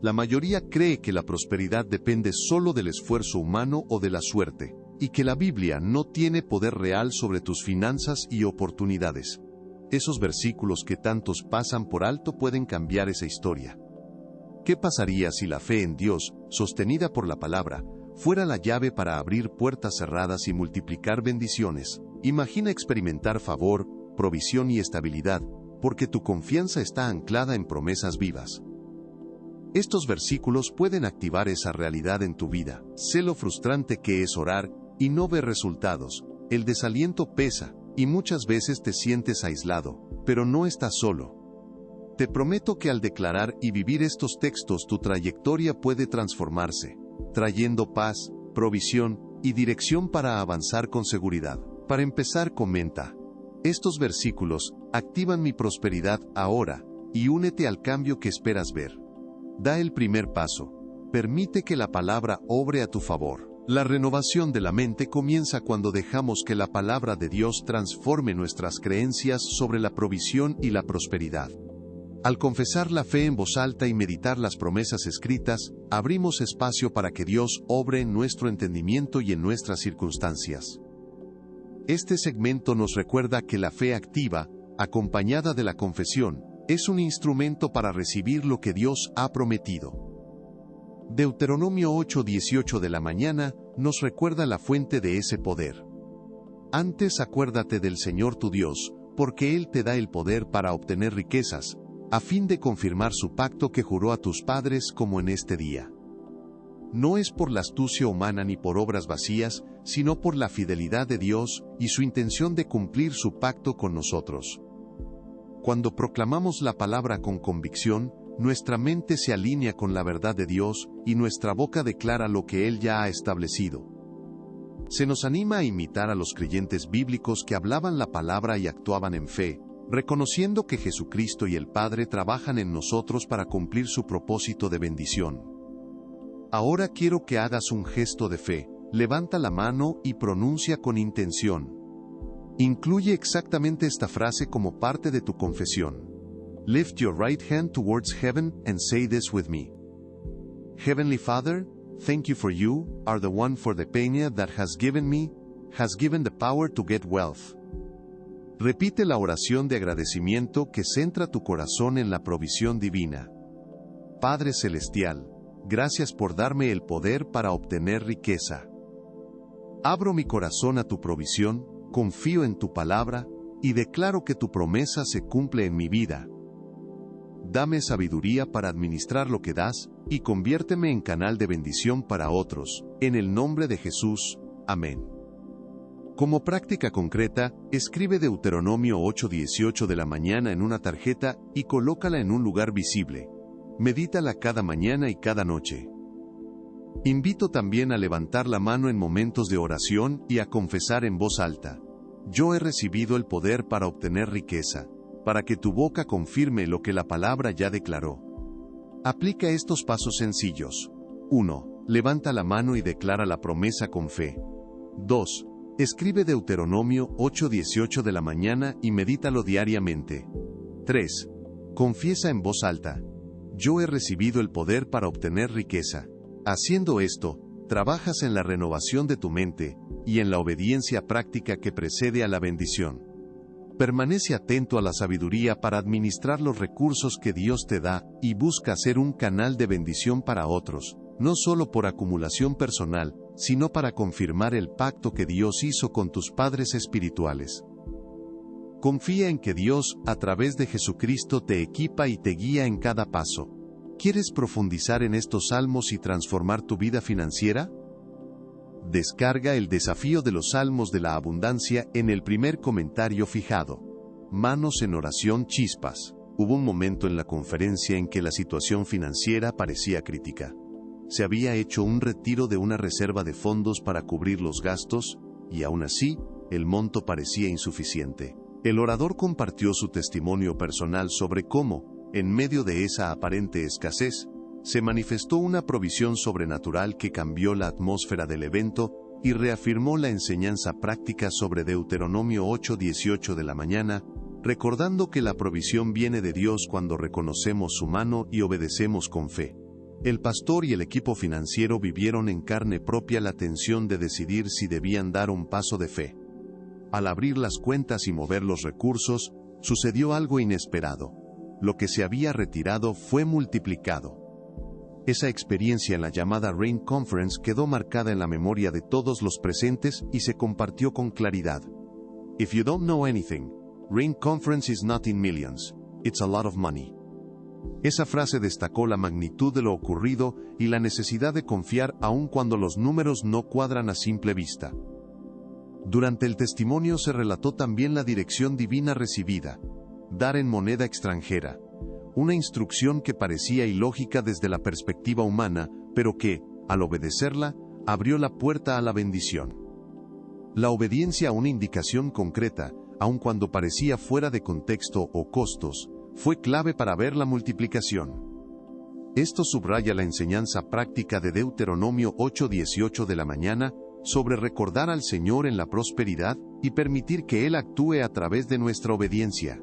La mayoría cree que la prosperidad depende solo del esfuerzo humano o de la suerte, y que la Biblia no tiene poder real sobre tus finanzas y oportunidades. Esos versículos que tantos pasan por alto pueden cambiar esa historia. ¿Qué pasaría si la fe en Dios, sostenida por la palabra, fuera la llave para abrir puertas cerradas y multiplicar bendiciones? Imagina experimentar favor, provisión y estabilidad, porque tu confianza está anclada en promesas vivas. Estos versículos pueden activar esa realidad en tu vida. Sé lo frustrante que es orar y no ver resultados. El desaliento pesa, y muchas veces te sientes aislado, pero no estás solo. Te prometo que al declarar y vivir estos textos tu trayectoria puede transformarse, trayendo paz, provisión y dirección para avanzar con seguridad. Para empezar, comenta: estos versículos activan mi prosperidad ahora, y únete al cambio que esperas ver. Da el primer paso. Permite que la palabra obre a tu favor. La renovación de la mente comienza cuando dejamos que la palabra de Dios transforme nuestras creencias sobre la provisión y la prosperidad. Al confesar la fe en voz alta y meditar las promesas escritas, abrimos espacio para que Dios obre en nuestro entendimiento y en nuestras circunstancias. Este segmento nos recuerda que la fe activa, acompañada de la confesión, es un instrumento para recibir lo que Dios ha prometido. Deuteronomio 8:18 de la mañana nos recuerda la fuente de ese poder. Antes acuérdate del Señor tu Dios, porque Él te da el poder para obtener riquezas, a fin de confirmar su pacto que juró a tus padres como en este día. No es por la astucia humana ni por obras vacías, sino por la fidelidad de Dios y su intención de cumplir su pacto con nosotros. Cuando proclamamos la palabra con convicción, nuestra mente se alinea con la verdad de Dios y nuestra boca declara lo que Él ya ha establecido. Se nos anima a imitar a los creyentes bíblicos que hablaban la palabra y actuaban en fe, reconociendo que Jesucristo y el Padre trabajan en nosotros para cumplir su propósito de bendición. Ahora quiero que hagas un gesto de fe. Levanta la mano y pronuncia con intención. Incluye exactamente esta frase como parte de tu confesión. Lift your right hand towards heaven and say this with me. Heavenly Father, thank you for you are the one for the peña that has given the power to get wealth. Repite la oración de agradecimiento que centra tu corazón en la provisión divina. Padre Celestial, gracias por darme el poder para obtener riqueza. Abro mi corazón a tu provisión, confío en tu palabra, y declaro que tu promesa se cumple en mi vida. Dame sabiduría para administrar lo que das, y conviérteme en canal de bendición para otros, en el nombre de Jesús. Amén. Como práctica concreta, escribe Deuteronomio 8:18 de la mañana en una tarjeta y colócala en un lugar visible. Medítala cada mañana y cada noche. Invito también a levantar la mano en momentos de oración y a confesar en voz alta: yo he recibido el poder para obtener riqueza, para que tu boca confirme lo que la palabra ya declaró. Aplica estos pasos sencillos. 1. Levanta la mano y declara la promesa con fe. 2. Escribe Deuteronomio 8:18 de la mañana y medítalo diariamente. 3. Confiesa en voz alta: yo he recibido el poder para obtener riqueza. Haciendo esto, trabajas en la renovación de tu mente y en la obediencia práctica que precede a la bendición. Permanece atento a la sabiduría para administrar los recursos que Dios te da y busca ser un canal de bendición para otros, no solo por acumulación personal, sino para confirmar el pacto que Dios hizo con tus padres espirituales. Confía en que Dios, a través de Jesucristo, te equipa y te guía en cada paso. ¿Quieres profundizar en estos salmos y transformar tu vida financiera? Descarga el desafío de los salmos de la abundancia en el primer comentario fijado. Manos en oración chispas. Hubo un momento en la conferencia en que la situación financiera parecía crítica. Se había hecho un retiro de una reserva de fondos para cubrir los gastos, y aún así, el monto parecía insuficiente. El orador compartió su testimonio personal sobre cómo, en medio de esa aparente escasez, se manifestó una provisión sobrenatural que cambió la atmósfera del evento y reafirmó la enseñanza práctica sobre Deuteronomio 8:18 de la mañana, recordando que la provisión viene de Dios cuando reconocemos su mano y obedecemos con fe. El pastor y el equipo financiero vivieron en carne propia la tensión de decidir si debían dar un paso de fe. Al abrir las cuentas y mover los recursos, sucedió algo inesperado. Lo que se había retirado fue multiplicado. Esa experiencia en la llamada Rain Conference quedó marcada en la memoria de todos los presentes y se compartió con claridad. If you don't know anything, Rain Conference is not in millions, it's a lot of money. Esa frase destacó la magnitud de lo ocurrido y la necesidad de confiar aun cuando los números no cuadran a simple vista. Durante el testimonio se relató también la dirección divina recibida: dar en moneda extranjera, una instrucción que parecía ilógica desde la perspectiva humana, pero que, al obedecerla, abrió la puerta a la bendición. La obediencia a una indicación concreta, aun cuando parecía fuera de contexto o costos, fue clave para ver la multiplicación. Esto subraya la enseñanza práctica de Deuteronomio 8:18 de la mañana sobre recordar al Señor en la prosperidad y permitir que Él actúe a través de nuestra obediencia.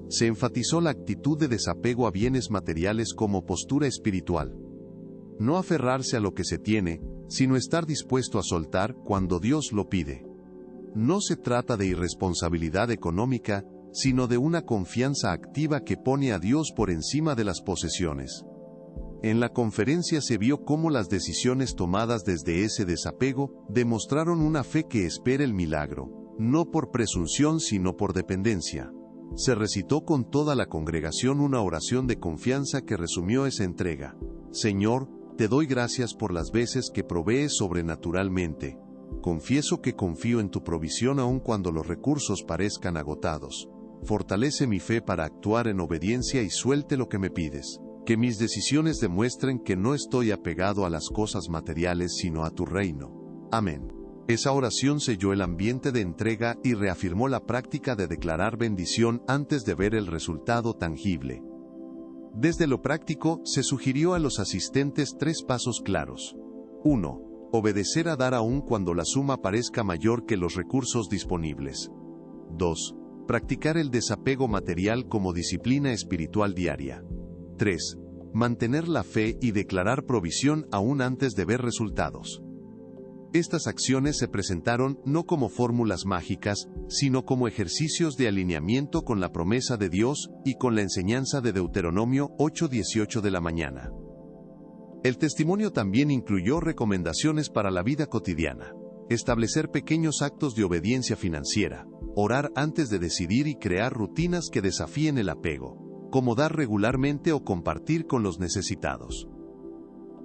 Se enfatizó la actitud de desapego a bienes materiales como postura espiritual. No aferrarse a lo que se tiene, sino estar dispuesto a soltar cuando Dios lo pide. No se trata de irresponsabilidad económica, sino de una confianza activa que pone a Dios por encima de las posesiones. En la conferencia se vio cómo las decisiones tomadas desde ese desapego demostraron una fe que espera el milagro, no por presunción sino por dependencia. Se recitó con toda la congregación una oración de confianza que resumió esa entrega. Señor, te doy gracias por las veces que provees sobrenaturalmente. Confieso que confío en tu provisión aun cuando los recursos parezcan agotados. Fortalece mi fe para actuar en obediencia y suelte lo que me pides. Que mis decisiones demuestren que no estoy apegado a las cosas materiales sino a tu reino. Amén. Esa oración selló el ambiente de entrega y reafirmó la práctica de declarar bendición antes de ver el resultado tangible. Desde lo práctico, se sugirió a los asistentes 3 pasos claros. 1. Obedecer a dar aún cuando la suma parezca mayor que los recursos disponibles. 2. Practicar el desapego material como disciplina espiritual diaria. 3. Mantener la fe y declarar provisión aún antes de ver resultados. Estas acciones se presentaron no como fórmulas mágicas, sino como ejercicios de alineamiento con la promesa de Dios y con la enseñanza de Deuteronomio 8:18 de la mañana. El testimonio también incluyó recomendaciones para la vida cotidiana: establecer pequeños actos de obediencia financiera, orar antes de decidir y crear rutinas que desafíen el apego, como dar regularmente o compartir con los necesitados.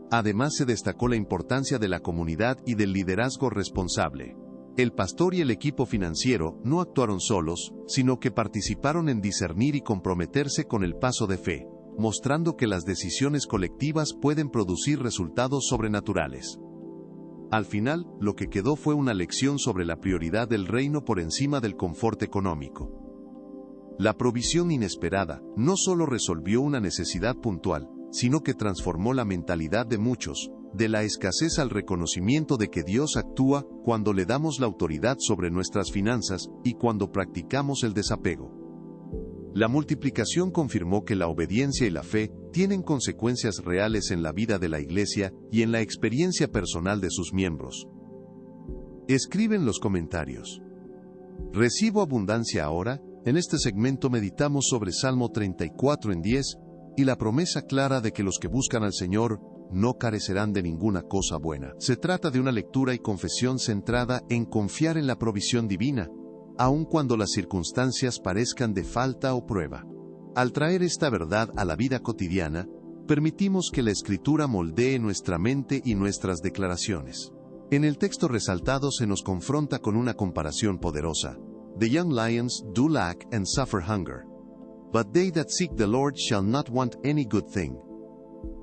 Además, se destacó la importancia de la comunidad y del liderazgo responsable. El pastor y el equipo financiero no actuaron solos, sino que participaron en discernir y comprometerse con el paso de fe, mostrando que las decisiones colectivas pueden producir resultados sobrenaturales. Al final, lo que quedó fue una lección sobre la prioridad del reino por encima del confort económico. La provisión inesperada no solo resolvió una necesidad puntual, sino que transformó la mentalidad de muchos, de la escasez al reconocimiento de que Dios actúa cuando le damos la autoridad sobre nuestras finanzas y cuando practicamos el desapego. La multiplicación confirmó que la obediencia y la fe tienen consecuencias reales en la vida de la Iglesia y en la experiencia personal de sus miembros. Escribe en los comentarios: ¿recibo abundancia ahora? En este segmento meditamos sobre Salmo 34:10 y la promesa clara de que los que buscan al Señor no carecerán de ninguna cosa buena. Se trata de una lectura y confesión centrada en confiar en la provisión divina, aun cuando las circunstancias parezcan de falta o prueba. Al traer esta verdad a la vida cotidiana, permitimos que la Escritura moldee nuestra mente y nuestras declaraciones. En el texto resaltado se nos confronta con una comparación poderosa. The young lions do lack and suffer hunger, but they that seek the Lord shall not want any good thing.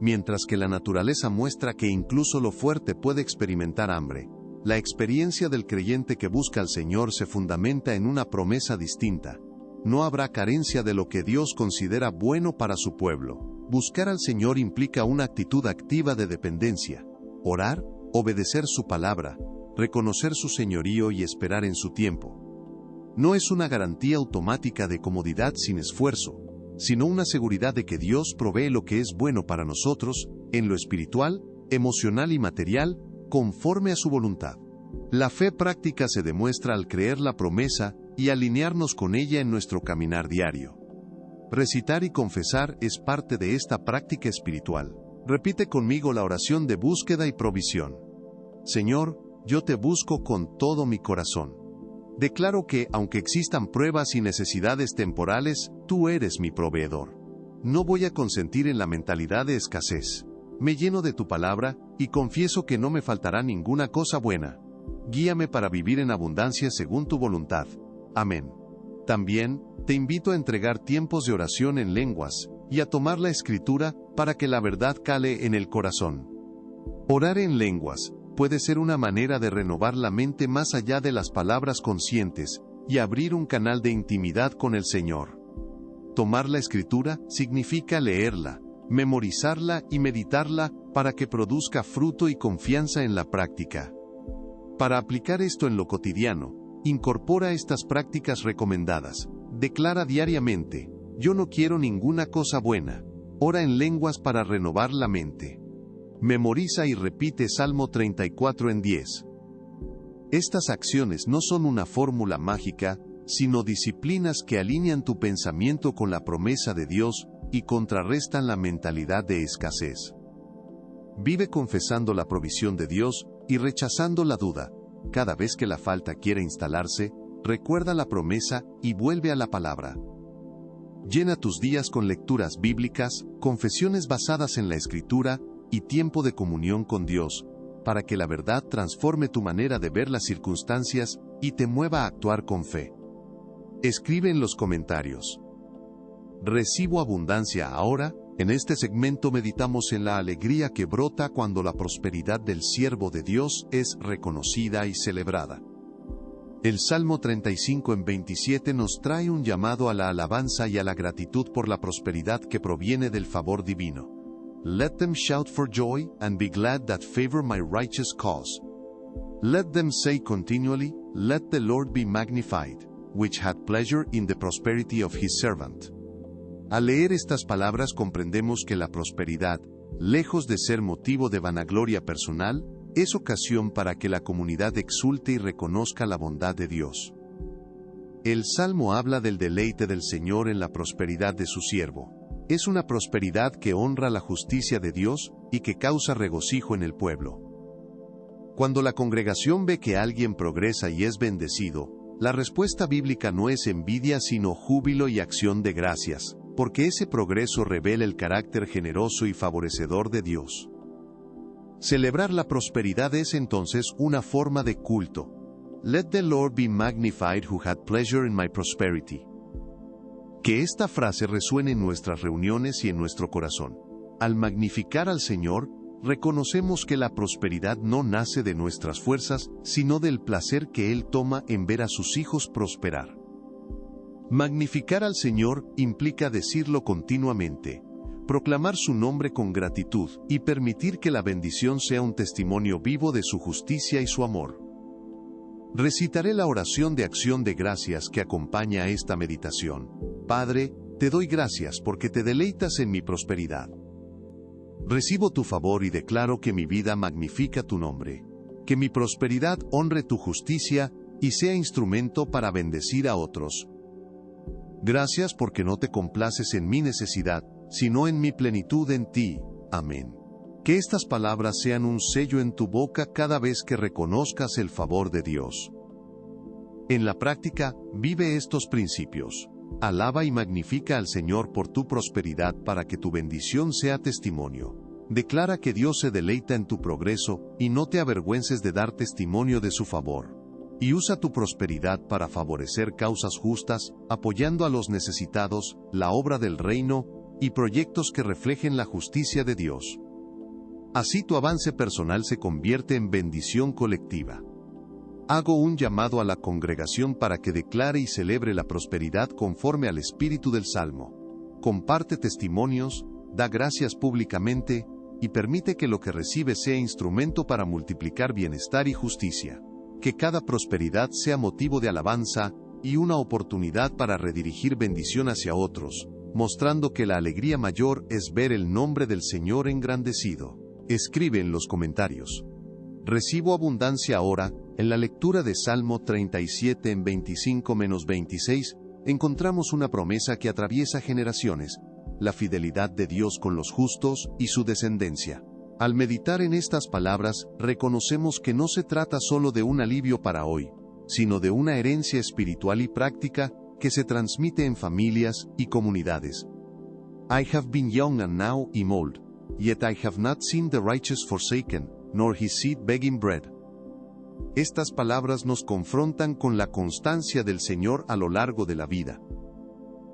Mientras que la naturaleza muestra que incluso lo fuerte puede experimentar hambre, la experiencia del creyente que busca al Señor se fundamenta en una promesa distinta. No habrá carencia de lo que Dios considera bueno para su pueblo. Buscar al Señor implica una actitud activa de dependencia. Orar, obedecer su palabra, reconocer su señorío y esperar en su tiempo. No es una garantía automática de comodidad sin esfuerzo, sino una seguridad de que Dios provee lo que es bueno para nosotros, en lo espiritual, emocional y material, conforme a su voluntad. La fe práctica se demuestra al creer la promesa y alinearnos con ella en nuestro caminar diario. Recitar y confesar es parte de esta práctica espiritual. Repite conmigo la oración de búsqueda y provisión. Señor, yo te busco con todo mi corazón. Declaro que, aunque existan pruebas y necesidades temporales, tú eres mi proveedor. No voy a consentir en la mentalidad de escasez. Me lleno de tu palabra y confieso que no me faltará ninguna cosa buena. Guíame para vivir en abundancia según tu voluntad. Amén. También, te invito a entregar tiempos de oración en lenguas y a tomar la escritura para que la verdad cale en el corazón. Orar en lenguas puede ser una manera de renovar la mente más allá de las palabras conscientes y abrir un canal de intimidad con el Señor. Tomar la escritura significa leerla, memorizarla y meditarla para que produzca fruto y confianza en la práctica. Para aplicar esto en lo cotidiano, incorpora estas prácticas recomendadas. Declara diariamente: yo no quiero ninguna cosa buena. Ora en lenguas para renovar la mente. Memoriza y repite Salmo 34 en 10. Estas acciones no son una fórmula mágica, sino disciplinas que alinean tu pensamiento con la promesa de Dios y contrarrestan la mentalidad de escasez. Vive confesando la provisión de Dios y rechazando la duda. Cada vez que la falta quiera instalarse, recuerda la promesa y vuelve a la palabra. Llena tus días con lecturas bíblicas, confesiones basadas en la Escritura y tiempo de comunión con Dios, para que la verdad transforme tu manera de ver las circunstancias y te mueva a actuar con fe. Escribe en los comentarios: ¿recibo abundancia ahora? En este segmento meditamos en la alegría que brota cuando la prosperidad del siervo de Dios es reconocida y celebrada. El Salmo 35 en 27 nos trae un llamado a la alabanza y a la gratitud por la prosperidad que proviene del favor divino. Let them shout for joy and be glad that favor my righteous cause. Let them say continually, let the Lord be magnified, which had pleasure in the prosperity of his servant. Al leer estas palabras comprendemos que la prosperidad, lejos de ser motivo de vanagloria personal, es ocasión para que la comunidad exulte y reconozca la bondad de Dios. El Salmo habla del deleite del Señor en la prosperidad de su siervo. Es una prosperidad que honra la justicia de Dios y que causa regocijo en el pueblo. Cuando la congregación ve que alguien progresa y es bendecido, la respuesta bíblica no es envidia sino júbilo y acción de gracias, porque ese progreso revela el carácter generoso y favorecedor de Dios. Celebrar la prosperidad es entonces una forma de culto. Let the Lord be magnified who had pleasure in my prosperity. Que esta frase resuene en nuestras reuniones y en nuestro corazón. Al magnificar al Señor, reconocemos que la prosperidad no nace de nuestras fuerzas, sino del placer que Él toma en ver a sus hijos prosperar. Magnificar al Señor implica decirlo continuamente, proclamar su nombre con gratitud y permitir que la bendición sea un testimonio vivo de su justicia y su amor. Recitaré la oración de acción de gracias que acompaña a esta meditación. Padre, te doy gracias porque te deleitas en mi prosperidad. Recibo tu favor y declaro que mi vida magnifica tu nombre. Que mi prosperidad honre tu justicia y sea instrumento para bendecir a otros. Gracias porque no te complaces en mi necesidad, sino en mi plenitud en ti. Amén. Que estas palabras sean un sello en tu boca cada vez que reconozcas el favor de Dios. En la práctica, vive estos principios. Alaba y magnifica al Señor por tu prosperidad para que tu bendición sea testimonio. Declara que Dios se deleita en tu progreso y no te avergüences de dar testimonio de su favor. Y usa tu prosperidad para favorecer causas justas, apoyando a los necesitados, la obra del reino y proyectos que reflejen la justicia de Dios. Así tu avance personal se convierte en bendición colectiva. Hago un llamado a la congregación para que declare y celebre la prosperidad conforme al espíritu del Salmo. Comparte testimonios, da gracias públicamente, y permite que lo que recibes sea instrumento para multiplicar bienestar y justicia. Que cada prosperidad sea motivo de alabanza y una oportunidad para redirigir bendición hacia otros, mostrando que la alegría mayor es ver el nombre del Señor engrandecido. Escribe en los comentarios. Recibo abundancia ahora. En la lectura de Salmo 37 en 25-26, encontramos una promesa que atraviesa generaciones, la fidelidad de Dios con los justos y su descendencia. Al meditar en estas palabras, reconocemos que no se trata solo de un alivio para hoy, sino de una herencia espiritual y práctica que se transmite en familias y comunidades. I have been young and now am old, yet I have not seen the righteous forsaken, nor his seed begging bread. Estas palabras nos confrontan con la constancia del Señor a lo largo de la vida.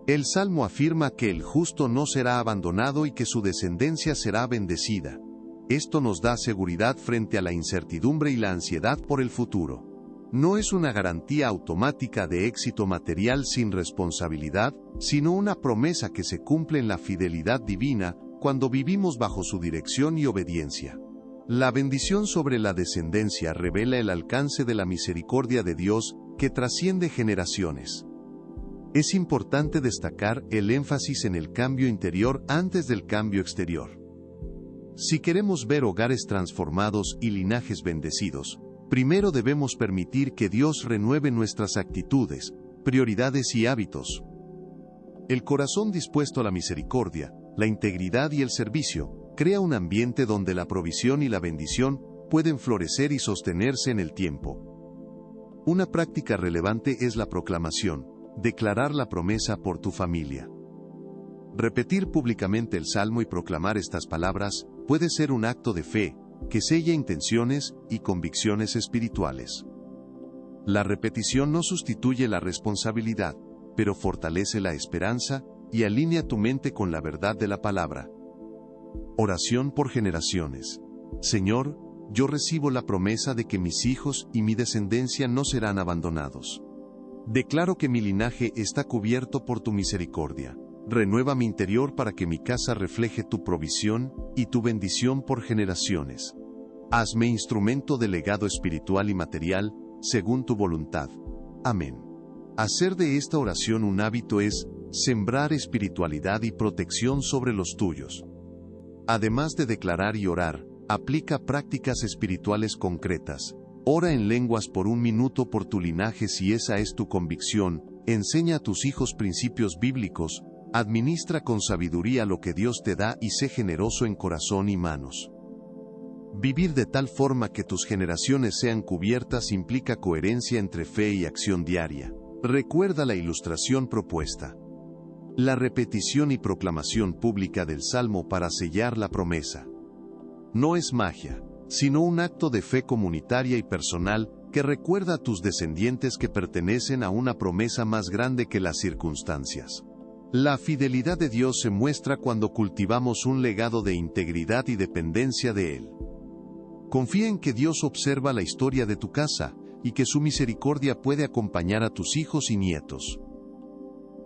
El Salmo afirma que el justo no será abandonado y que su descendencia será bendecida. Esto nos da seguridad frente a la incertidumbre y la ansiedad por el futuro. No es una garantía automática de éxito material sin responsabilidad, sino una promesa que se cumple en la fidelidad divina cuando vivimos bajo su dirección y obediencia. La bendición sobre la descendencia revela el alcance de la misericordia de Dios que trasciende generaciones. Es importante destacar el énfasis en el cambio interior antes del cambio exterior. Si queremos ver hogares transformados y linajes bendecidos, primero debemos permitir que Dios renueve nuestras actitudes, prioridades y hábitos. El corazón dispuesto a la misericordia, la integridad y el servicio, crea un ambiente donde la provisión y la bendición pueden florecer y sostenerse en el tiempo. Una práctica relevante es la proclamación, declarar la promesa por tu familia. Repetir públicamente el Salmo y proclamar estas palabras puede ser un acto de fe, que sella intenciones y convicciones espirituales. La repetición no sustituye la responsabilidad, pero fortalece la esperanza y alinea tu mente con la verdad de la palabra. Oración por generaciones. Señor, yo recibo la promesa de que mis hijos y mi descendencia no serán abandonados. Declaro que mi linaje está cubierto por tu misericordia. Renueva mi interior para que mi casa refleje tu provisión y tu bendición por generaciones. Hazme instrumento de legado espiritual y material, según tu voluntad. Amén. Hacer de esta oración un hábito es sembrar espiritualidad y protección sobre los tuyos. Además de declarar y orar, aplica prácticas espirituales concretas. Ora en lenguas por 1 minuto por tu linaje si esa es tu convicción, enseña a tus hijos principios bíblicos, administra con sabiduría lo que Dios te da y sé generoso en corazón y manos. Vivir de tal forma que tus generaciones sean cubiertas implica coherencia entre fe y acción diaria. Recuerda la ilustración propuesta. La repetición y proclamación pública del Salmo para sellar la promesa. No es magia, sino un acto de fe comunitaria y personal que recuerda a tus descendientes que pertenecen a una promesa más grande que las circunstancias. La fidelidad de Dios se muestra cuando cultivamos un legado de integridad y dependencia de Él. Confía en que Dios observa la historia de tu casa y que su misericordia puede acompañar a tus hijos y nietos.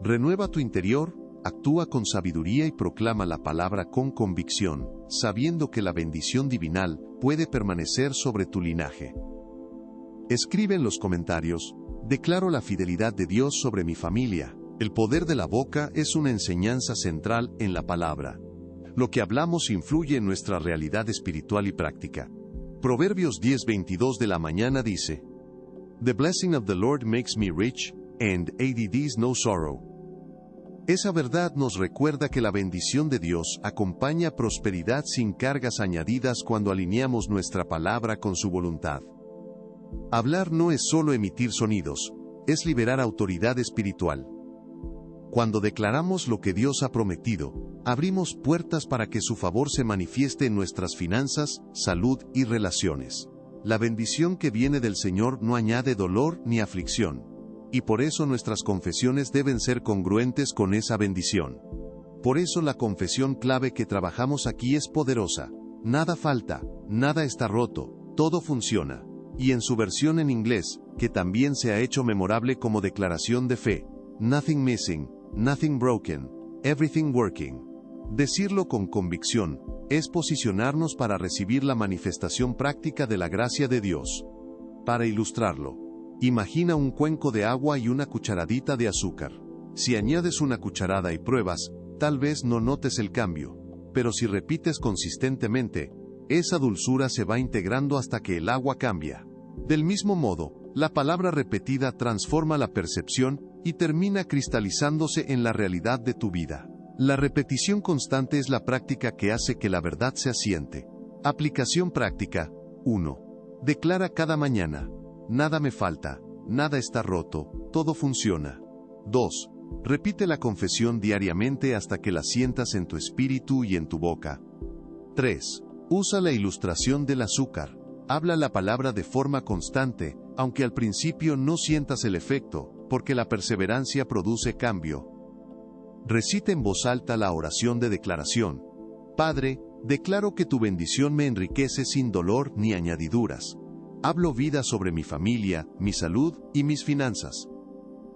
Renueva tu interior, actúa con sabiduría y proclama la palabra con convicción, sabiendo que la bendición divinal puede permanecer sobre tu linaje. Escribe en los comentarios, declaro la fidelidad de Dios sobre mi familia. El poder de la boca es una enseñanza central en la palabra. Lo que hablamos influye en nuestra realidad espiritual y práctica. Proverbios 10:22 de la mañana dice, The blessing of the Lord makes me rich, and adds no sorrow. Esa verdad nos recuerda que la bendición de Dios acompaña prosperidad sin cargas añadidas cuando alineamos nuestra palabra con su voluntad. Hablar no es solo emitir sonidos, es liberar autoridad espiritual. Cuando declaramos lo que Dios ha prometido, abrimos puertas para que su favor se manifieste en nuestras finanzas, salud y relaciones. La bendición que viene del Señor no añade dolor ni aflicción, y por eso nuestras confesiones deben ser congruentes con esa bendición. Por eso la confesión clave que trabajamos aquí es poderosa. Nada falta, nada está roto, todo funciona. Y en su versión en inglés, que también se ha hecho memorable como declaración de fe, Nothing missing, nothing broken, everything working. Decirlo con convicción es posicionarnos para recibir la manifestación práctica de la gracia de Dios. Para ilustrarlo, imagina un cuenco de agua y una cucharadita de azúcar. Si añades una cucharada y pruebas, tal vez no notes el cambio, pero si repites consistentemente, esa dulzura se va integrando hasta que el agua cambia. Del mismo modo, la palabra repetida transforma la percepción y termina cristalizándose en la realidad de tu vida. La repetición constante es la práctica que hace que la verdad se asiente. Aplicación práctica. 1. Declara cada mañana: nada me falta, nada está roto, todo funciona. 2. Repite la confesión diariamente hasta que la sientas en tu espíritu y en tu boca. 3. Usa la ilustración del azúcar. Habla la palabra de forma constante, aunque al principio no sientas el efecto, porque la perseverancia produce cambio. Recita en voz alta la oración de declaración. Padre, declaro que tu bendición me enriquece sin dolor ni añadiduras. Hablo vida sobre mi familia, mi salud y mis finanzas.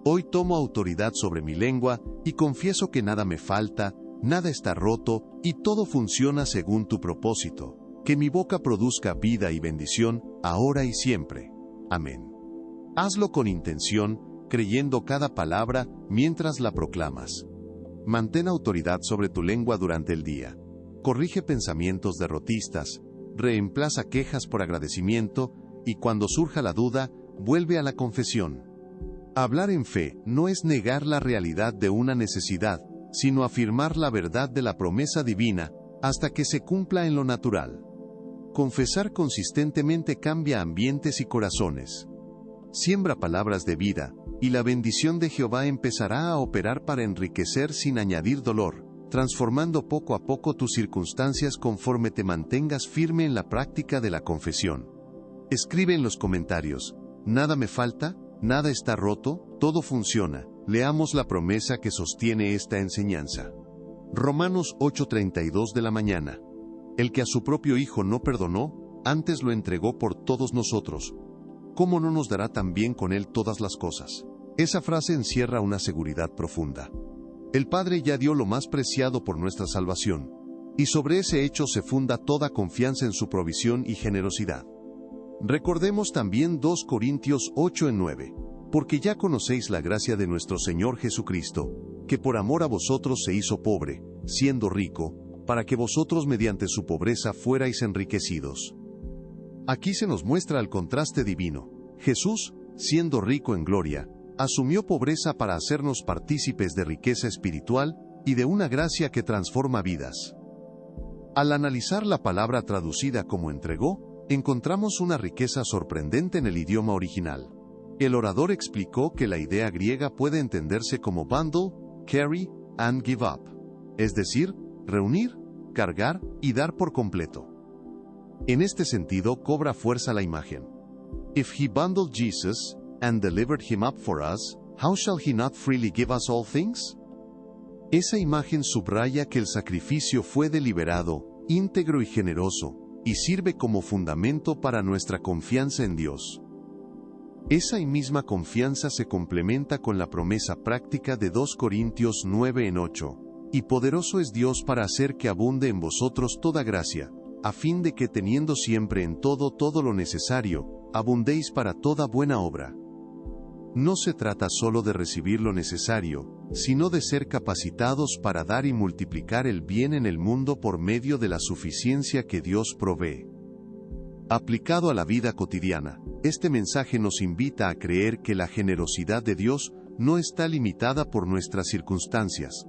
Hoy tomo autoridad sobre mi lengua y confieso que nada me falta, nada está roto y todo funciona según tu propósito. Que mi boca produzca vida y bendición, ahora y siempre. Amén. Hazlo con intención, creyendo cada palabra mientras la proclamas. Mantén autoridad sobre tu lengua durante el día. Corrige pensamientos derrotistas, reemplaza quejas por agradecimiento y cuando surja la duda, vuelve a la confesión. Hablar en fe no es negar la realidad de una necesidad, sino afirmar la verdad de la promesa divina hasta que se cumpla en lo natural. Confesar consistentemente cambia ambientes y corazones. Siembra palabras de vida, y la bendición de Jehová empezará a operar para enriquecer sin añadir dolor, transformando poco a poco tus circunstancias conforme te mantengas firme en la práctica de la confesión. Escribe en los comentarios: nada me falta, nada está roto, todo funciona. Leamos la promesa que sostiene esta enseñanza. Romanos 8:32 de la mañana. El que a su propio Hijo no perdonó, antes lo entregó por todos nosotros. ¿Cómo no nos dará también con Él todas las cosas? Esa frase encierra una seguridad profunda. El Padre ya dio lo más preciado por nuestra salvación, y sobre ese hecho se funda toda confianza en su provisión y generosidad. Recordemos también 2 Corintios 8:9, porque ya conocéis la gracia de nuestro Señor Jesucristo, que por amor a vosotros se hizo pobre, siendo rico, para que vosotros mediante su pobreza fuerais enriquecidos. Aquí se nos muestra el contraste divino. Jesús, siendo rico en gloria, asumió pobreza para hacernos partícipes de riqueza espiritual y de una gracia que transforma vidas. Al analizar la palabra traducida como entregó, encontramos una riqueza sorprendente en el idioma original. El orador explicó que la idea griega puede entenderse como bundle, carry, and give up, es decir, reunir, cargar y dar por completo. En este sentido cobra fuerza la imagen. If he bundled Jesus and delivered him up for us, how shall he not freely give us all things? Esa imagen subraya que el sacrificio fue deliberado, íntegro y generoso, y sirve como fundamento para nuestra confianza en Dios. Esa misma confianza se complementa con la promesa práctica de 2 Corintios 9:8. Y poderoso es Dios para hacer que abunde en vosotros toda gracia, a fin de que teniendo siempre en todo lo necesario, abundéis para toda buena obra. No se trata solo de recibir lo necesario, sino de ser capacitados para dar y multiplicar el bien en el mundo por medio de la suficiencia que Dios provee. Aplicado a la vida cotidiana, este mensaje nos invita a creer que la generosidad de Dios no está limitada por nuestras circunstancias.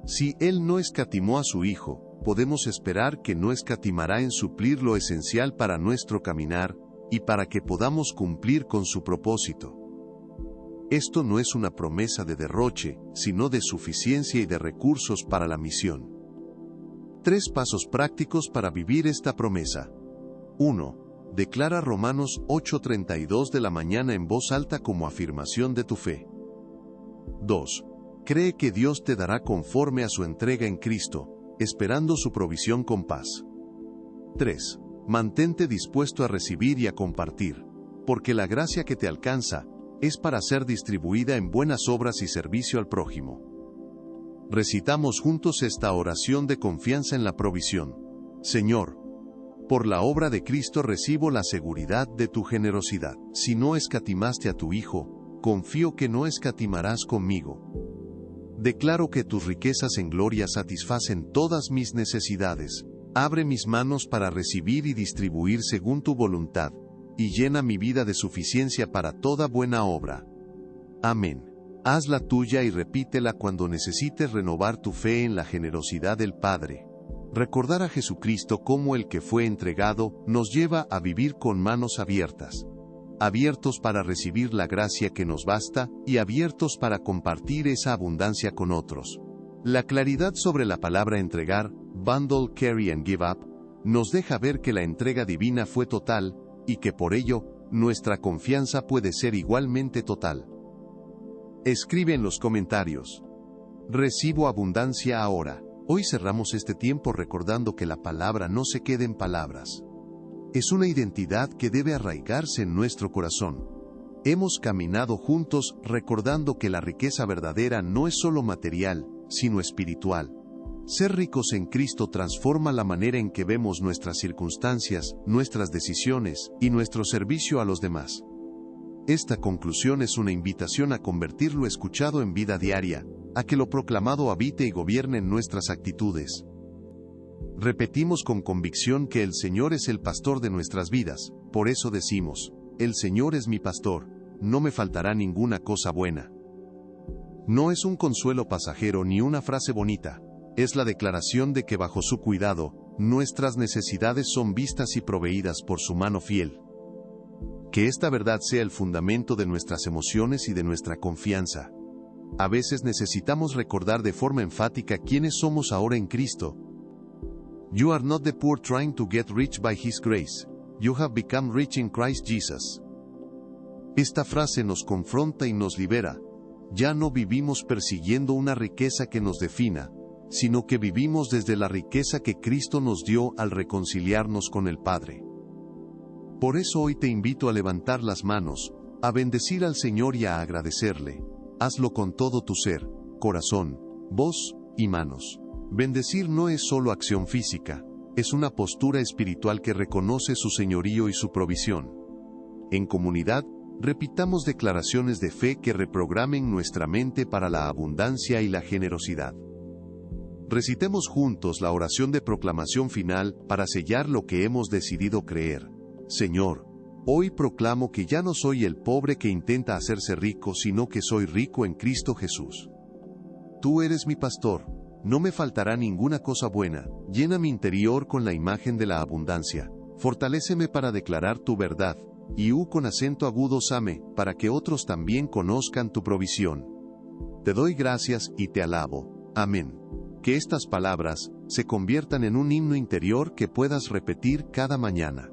Si Él no escatimó a su Hijo, podemos esperar que no escatimará en suplir lo esencial para nuestro caminar, y para que podamos cumplir con su propósito. Esto no es una promesa de derroche, sino de suficiencia y de recursos para la misión. 3 pasos prácticos para vivir esta promesa. 1. Declara Romanos 8:32 de la mañana en voz alta como afirmación de tu fe. 2. Cree que Dios te dará conforme a su entrega en Cristo, esperando su provisión con paz. 3. Mantente dispuesto a recibir y a compartir, porque la gracia que te alcanza es para ser distribuida en buenas obras y servicio al prójimo. Recitamos juntos esta oración de confianza en la provisión. Señor, por la obra de Cristo recibo la seguridad de tu generosidad. Si no escatimaste a tu Hijo, confío que no escatimarás conmigo. Declaro que tus riquezas en gloria satisfacen todas mis necesidades. Abre mis manos para recibir y distribuir según tu voluntad, y llena mi vida de suficiencia para toda buena obra. Amén. Hazla tuya y repítela cuando necesites renovar tu fe en la generosidad del Padre. Recordar a Jesucristo como el que fue entregado nos lleva a vivir con manos abiertas. Abiertos para recibir la gracia que nos basta y abiertos para compartir esa abundancia con otros. La claridad sobre la palabra entregar, bundle, carry and give up, nos deja ver que la entrega divina fue total, y que por ello, nuestra confianza puede ser igualmente total. Escribe en los comentarios. Recibo abundancia ahora. Hoy cerramos este tiempo recordando que la palabra no se queda en palabras. Es una identidad que debe arraigarse en nuestro corazón. Hemos caminado juntos recordando que la riqueza verdadera no es solo material, sino espiritual. Ser ricos en Cristo transforma la manera en que vemos nuestras circunstancias, nuestras decisiones y nuestro servicio a los demás. Esta conclusión es una invitación a convertir lo escuchado en vida diaria, a que lo proclamado habite y gobierne en nuestras actitudes. Repetimos con convicción que el Señor es el pastor de nuestras vidas, por eso decimos, el Señor es mi pastor, no me faltará ninguna cosa buena. No es un consuelo pasajero ni una frase bonita, es la declaración de que bajo su cuidado, nuestras necesidades son vistas y proveídas por su mano fiel. Que esta verdad sea el fundamento de nuestras emociones y de nuestra confianza. A veces necesitamos recordar de forma enfática quiénes somos ahora en Cristo. You are not the poor trying to get rich by His grace. You have become rich in Christ Jesus. Esta frase nos confronta y nos libera. Ya no vivimos persiguiendo una riqueza que nos defina, sino que vivimos desde la riqueza que Cristo nos dio al reconciliarnos con el Padre. Por eso hoy te invito a levantar las manos, a bendecir al Señor y a agradecerle. Hazlo con todo tu ser, corazón, voz y manos. Bendecir no es solo acción física, es una postura espiritual que reconoce su señorío y su provisión. En comunidad, repitamos declaraciones de fe que reprogramen nuestra mente para la abundancia y la generosidad. Recitemos juntos la oración de proclamación final para sellar lo que hemos decidido creer. Señor, hoy proclamo que ya no soy el pobre que intenta hacerse rico, sino que soy rico en Cristo Jesús. Tú eres mi pastor, no me faltará ninguna cosa buena, llena mi interior con la imagen de la abundancia, fortaléceme para declarar tu verdad, y con acento agudo same, para que otros también conozcan tu provisión. Te doy gracias y te alabo. Amén. Que estas palabras se conviertan en un himno interior que puedas repetir cada mañana.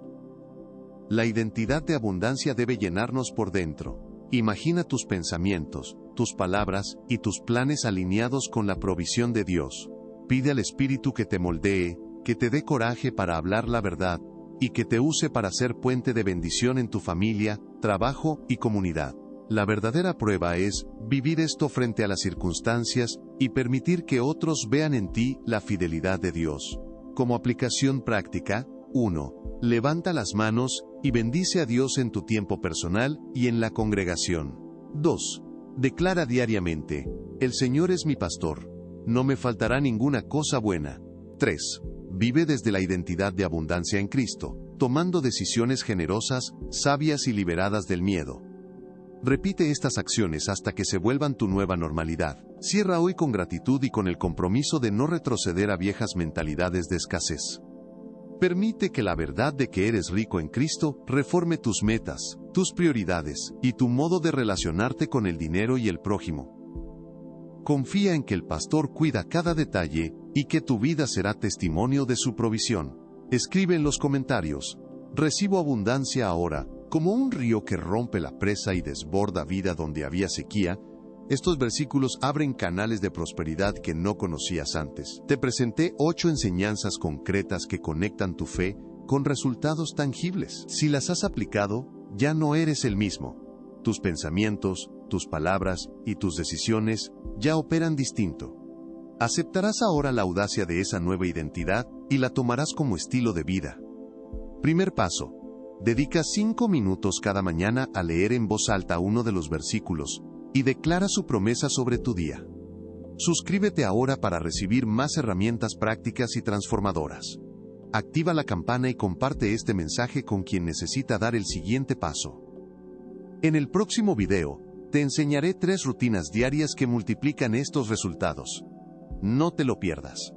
La identidad de abundancia debe llenarnos por dentro. Imagina tus pensamientos, tus palabras y tus planes alineados con la provisión de Dios. Pide al Espíritu que te moldee, que te dé coraje para hablar la verdad, y que te use para ser puente de bendición en tu familia, trabajo y comunidad. La verdadera prueba es vivir esto frente a las circunstancias y permitir que otros vean en ti la fidelidad de Dios. Como aplicación práctica, 1. Levanta las manos y bendice a Dios en tu tiempo personal y en la congregación. 2. Declara diariamente, el Señor es mi pastor, no me faltará ninguna cosa buena. 3. Vive desde la identidad de abundancia en Cristo, tomando decisiones generosas, sabias y liberadas del miedo. Repite estas acciones hasta que se vuelvan tu nueva normalidad. Cierra hoy con gratitud y con el compromiso de no retroceder a viejas mentalidades de escasez. Permite que la verdad de que eres rico en Cristo reforme tus metas, tus prioridades y tu modo de relacionarte con el dinero y el prójimo. Confía en que el pastor cuida cada detalle y que tu vida será testimonio de su provisión. Escribe en los comentarios, recibo abundancia ahora, como un río que rompe la presa y desborda vida donde había sequía. Estos versículos abren canales de prosperidad que no conocías antes. Te presenté 8 enseñanzas concretas que conectan tu fe con resultados tangibles. Si las has aplicado, ya no eres el mismo. Tus pensamientos, tus palabras y tus decisiones ya operan distinto. Aceptarás ahora la audacia de esa nueva identidad y la tomarás como estilo de vida. Primer paso. Dedica 5 minutos cada mañana a leer en voz alta uno de los versículos y declara su promesa sobre tu día. Suscríbete ahora para recibir más herramientas prácticas y transformadoras. Activa la campana y comparte este mensaje con quien necesita dar el siguiente paso. En el próximo video, te enseñaré 3 rutinas diarias que multiplican estos resultados. No te lo pierdas.